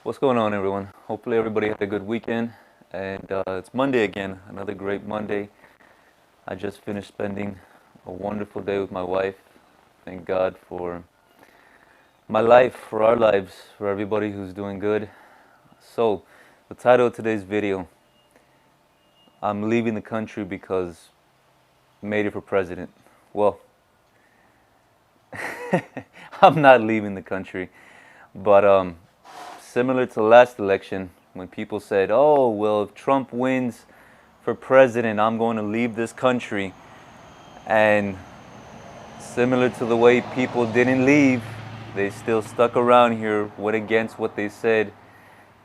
What's going on, everyone? Hopefully, everybody had a good weekend. And it's Monday again, another great Monday. I just finished spending a wonderful day with my wife. Thank God for my life, for our lives, for everybody who's doing good. So, the title of today's video, I'm leaving the country because I made it for president. Well, I'm not leaving the country, but similar to the last election, when people said, oh, well, if Trump wins for president, I'm going to leave this country. And similar to the way people didn't leave, they still stuck around here, went against what they said,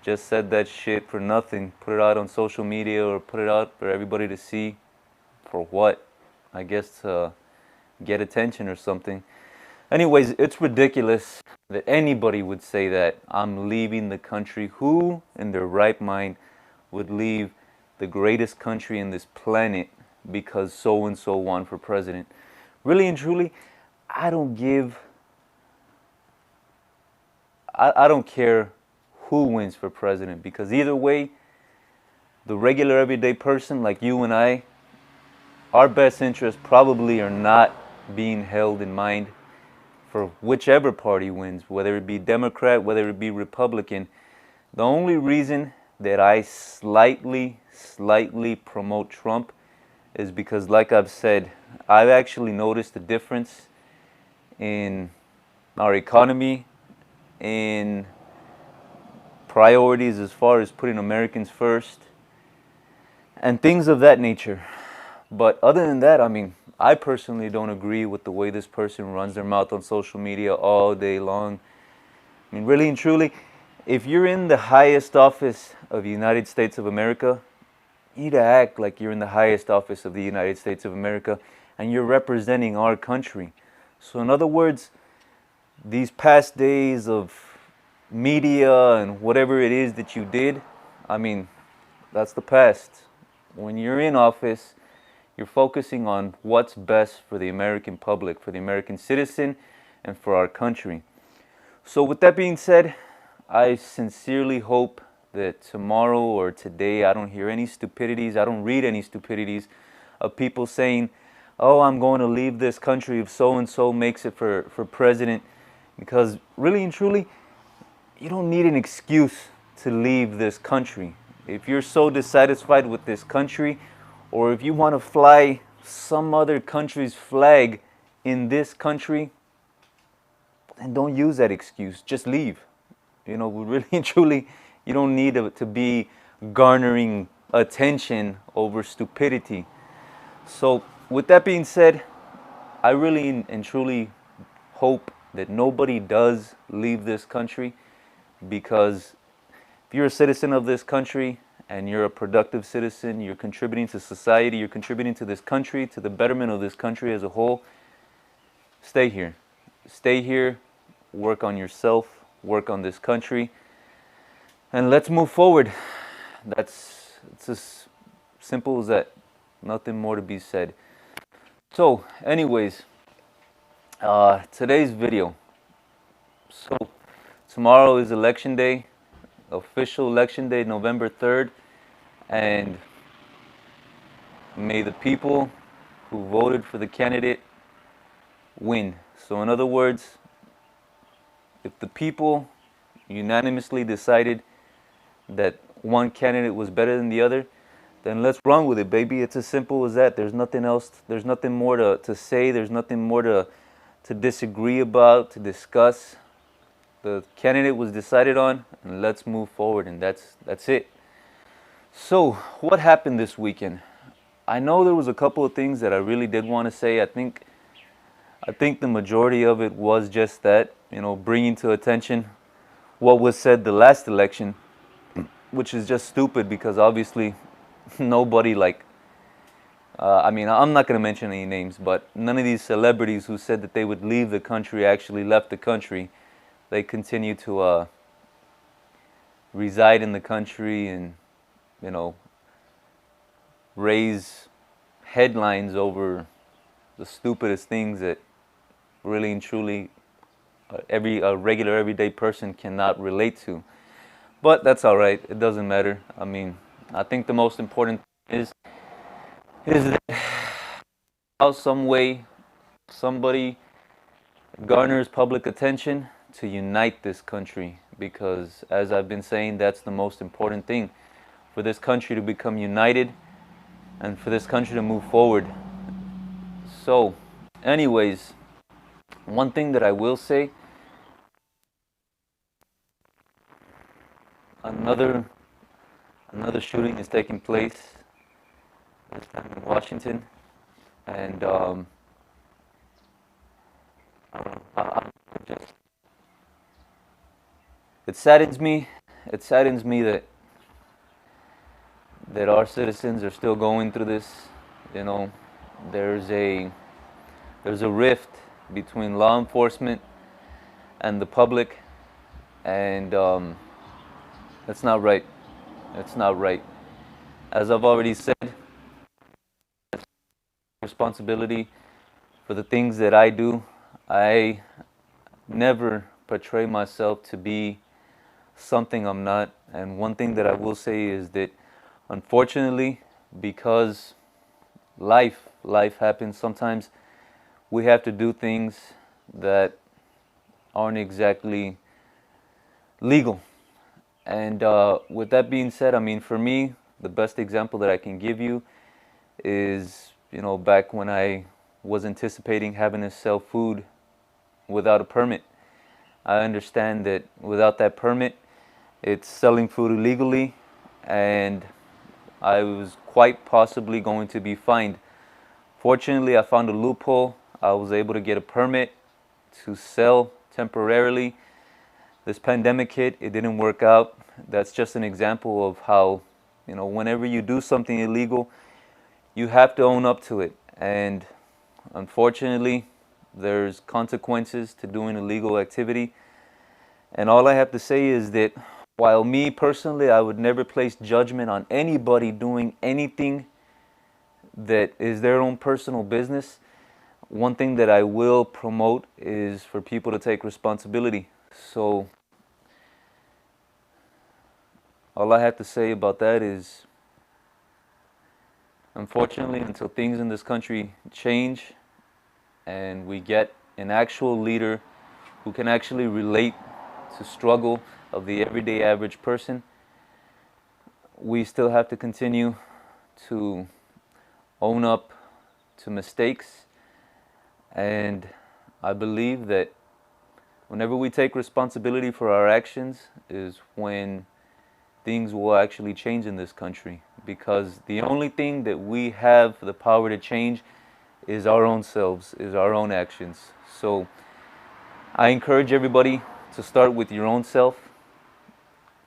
just said that shit for nothing, put it out on social media or put it out for everybody to see. For what? I guess to get attention or something. Anyways, it's ridiculous that anybody would say that I'm leaving the country. Who in their right mind would leave the greatest country in this planet because so and so won for president? Really and truly, I don't care who wins for president, because either way, the regular everyday person like you and I, our best interests probably are not being held in mind for whichever party wins, whether it be Democrat, whether it be Republican. The only reason that I slightly promote Trump is because, like I've said, I've actually noticed a difference in our economy, in priorities as far as putting Americans first, and things of that nature. But other than that, I mean, I personally don't agree with the way this person runs their mouth on social media all day long. I mean, really and truly, if you're in the highest office of the United States of America, you need to act like you're in the highest office of the United States of America and you're representing our country. So in other words, these past days of media and whatever it is that you did, I mean, that's the past. When you're in office, you're focusing on what's best for the American public, for the American citizen, and for our country. So with that being said, I sincerely hope that tomorrow or today I don't hear any stupidities, I don't read any stupidities of people saying, oh, I'm going to leave this country if so-and-so makes it for president. Because really and truly, you don't need an excuse to leave this country. If you're so dissatisfied with this country, or if you want to fly some other country's flag in this country, then don't use that excuse. Just leave. You know, really and truly, you don't need to be garnering attention over stupidity. So, with that being said, I really and truly hope that nobody does leave this country, because if you're a citizen of this country and you're a productive citizen, you're contributing to society, you're contributing to this country, to the betterment of this country as a whole, stay here. Stay here, work on yourself, work on this country, and let's move forward. It's as simple as that. Nothing more to be said. So, anyways, today's video. So, tomorrow is election day, official election day, November 3rd, and may the people who voted for the candidate win. So in other words, if the people unanimously decided that one candidate was better than the other, then let's run with it, baby. It's as simple as that. There's nothing else, there's nothing more to say, there's nothing more to disagree about, to discuss. The candidate was decided on, and let's move forward, and that's it. So, what happened this weekend? I know there was a couple of things that I really did want to say. I think the majority of it was just that, you know, bringing to attention what was said the last election, which is just stupid, because obviously nobody I mean, I'm not going to mention any names, but none of these celebrities who said that they would leave the country actually left the country. They continue to reside in the country and, you know, raise headlines over the stupidest things that really and truly every regular everyday person cannot relate to. But that's all right. It doesn't matter. I mean, I think the most important thing is that how some way somebody garners public attention to unite this country, because as I've been saying, that's the most important thing, for this country to become united and for this country to move forward. So, anyways, one thing that I will say, another another shooting is taking place, this time in Washington, and I don't know, just, it saddens me. It saddens me that our citizens are still going through this. You know, there's a there's a rift between law enforcement and the public, and that's not right. It's not right. As I've already said, responsibility for the things that I do. I never portray myself to be something I'm not. And one thing that I will say is that, unfortunately, because life happens, sometimes we have to do things that aren't exactly legal. And with that being said, I mean, for me, the best example that I can give you is, you know, back when I was anticipating having to sell food without a permit. I understand that without that permit, it's selling food illegally, and I was quite possibly going to be fined. Fortunately, I found a loophole. I was able to get a permit to sell temporarily. This pandemic hit, it didn't work out. That's just an example of how, you know, whenever you do something illegal, you have to own up to it. And unfortunately, there's consequences to doing illegal activity. And all I have to say is that while me personally, I would never place judgment on anybody doing anything that is their own personal business, one thing that I will promote is for people to take responsibility. So all I have to say about that is, unfortunately, until things in this country change and we get an actual leader who can actually relate to struggle of the everyday average person, we still have to continue to own up to mistakes. And I believe that whenever we take responsibility for our actions is when things will actually change in this country, because the only thing that we have the power to change is our own selves, is our own actions. So I encourage everybody to start with your own self,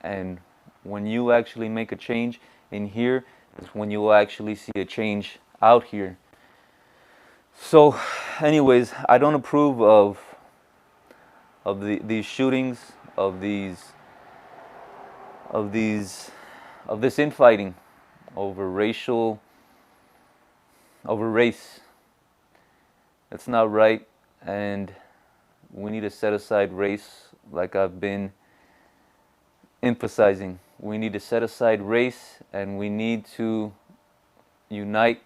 and when you actually make a change in here is when you will actually see a change out here. So anyways, I don't approve of these shootings, of this infighting over race. It's not right, and we need to set aside race, like I've been emphasizing. We need to set aside race, and we need to unite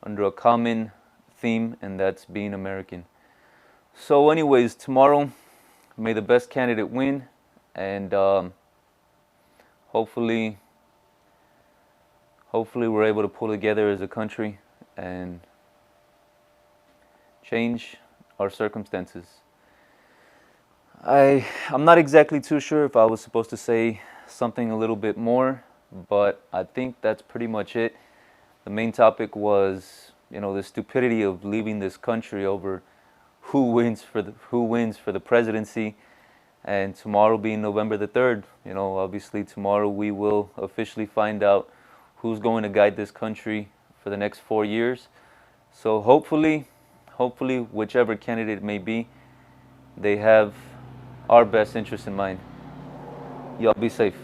under a common theme, and that's being American. So anyways, tomorrow, may the best candidate win, and hopefully we're able to pull together as a country and change our circumstances. I'm not exactly too sure if I was supposed to say something a little bit more, but I think that's pretty much it. The main topic was, you know, the stupidity of leaving this country over who wins for the presidency, and tomorrow being November the 3rd, you know, obviously tomorrow we will officially find out who's going to guide this country for the next 4 years. So hopefully, whichever candidate it may be, they have our best interest in mind. Y'all be safe.